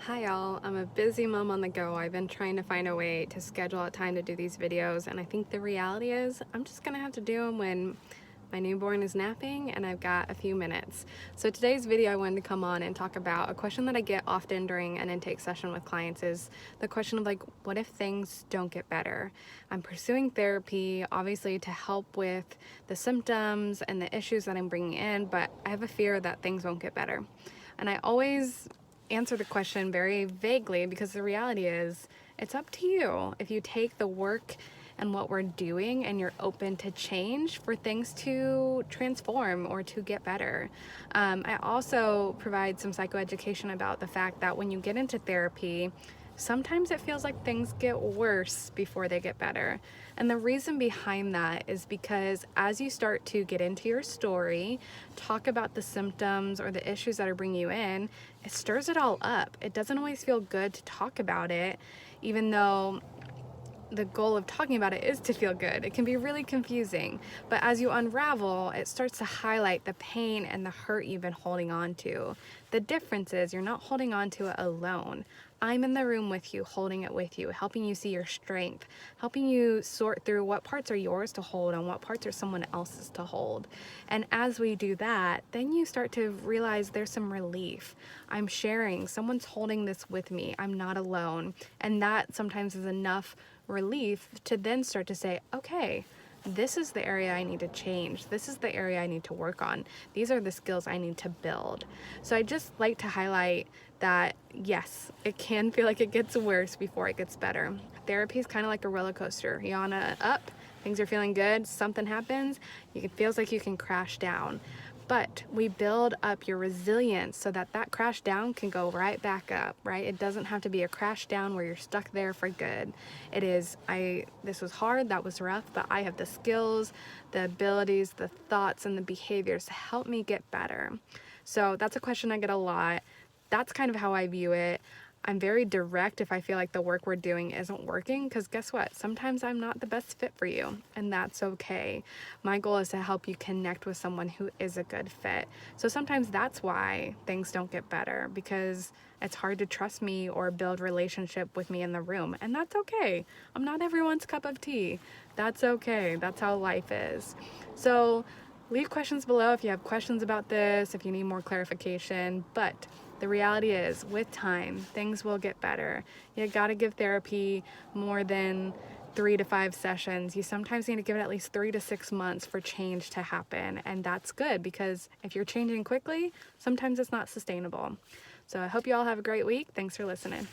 Hi y'all, I'm a busy mom on the go. I've been trying to find a way to schedule a time to do these videos, and I think the reality is I'm just gonna have to do them when my newborn is napping and I've got a few minutes. So today's video I wanted to come on and talk about a question that I get often during an intake session with clients is the question of what if things don't get better? I'm pursuing therapy obviously to help with the symptoms and the issues that I'm bringing in, but I have a fear that things won't get better. And I always answer the question very vaguely because the reality is it's up to you if you take the work and what we're doing and you're open to change for things to transform or to get better. I also provide some psychoeducation about the fact that when you get into therapy, sometimes it feels like things get worse before they get better. And the reason behind that is because as you start to get into your story, talk about the symptoms or the issues that are bringing you in, it stirs it all up. It doesn't always feel good to talk about it, even though the goal of talking about it is to feel good. It can be really confusing, but as you unravel, it starts to highlight the pain and the hurt you've been holding on to. The difference is you're not holding on to it alone. I'm in the room with you, holding it with you, helping you see your strength, helping you sort through what parts are yours to hold and what parts are someone else's to hold. And as we do that, then you start to realize there's some relief. I'm sharing, someone's holding this with me, I'm not alone. And that sometimes is enough relief to then start to say, okay, this is the area I need to change. This is the area I need to work on. These are the skills I need to build. So I just like to highlight that, yes, it can feel like it gets worse before it gets better. Therapy is kind of like a roller coaster. You're on a up, things are feeling good, something happens, it feels like you can crash down. But we build up your resilience so that that crash down can go right back up, right? It doesn't have to be a crash down where you're stuck there for good. It is, this was hard, that was rough, but I have the skills, the abilities, the thoughts, and the behaviors to help me get better. So that's a question I get a lot. That's kind of how I view it. I'm very direct if I feel like the work we're doing isn't working, because guess what? Sometimes I'm not the best fit for you, and that's okay. My goal is to help you connect with someone who is a good fit. So sometimes that's why things don't get better, because it's hard to trust me or build relationship with me in the room, and that's okay. I'm not everyone's cup of tea. That's okay. That's how life is. So leave questions below if you have questions about this, if you need more clarification, but the reality is, with time, things will get better. You gotta give therapy more than 3 to 5 sessions. You sometimes need to give it at least 3 to 6 months for change to happen, and that's good because if you're changing quickly, sometimes it's not sustainable. So I hope you all have a great week. Thanks for listening.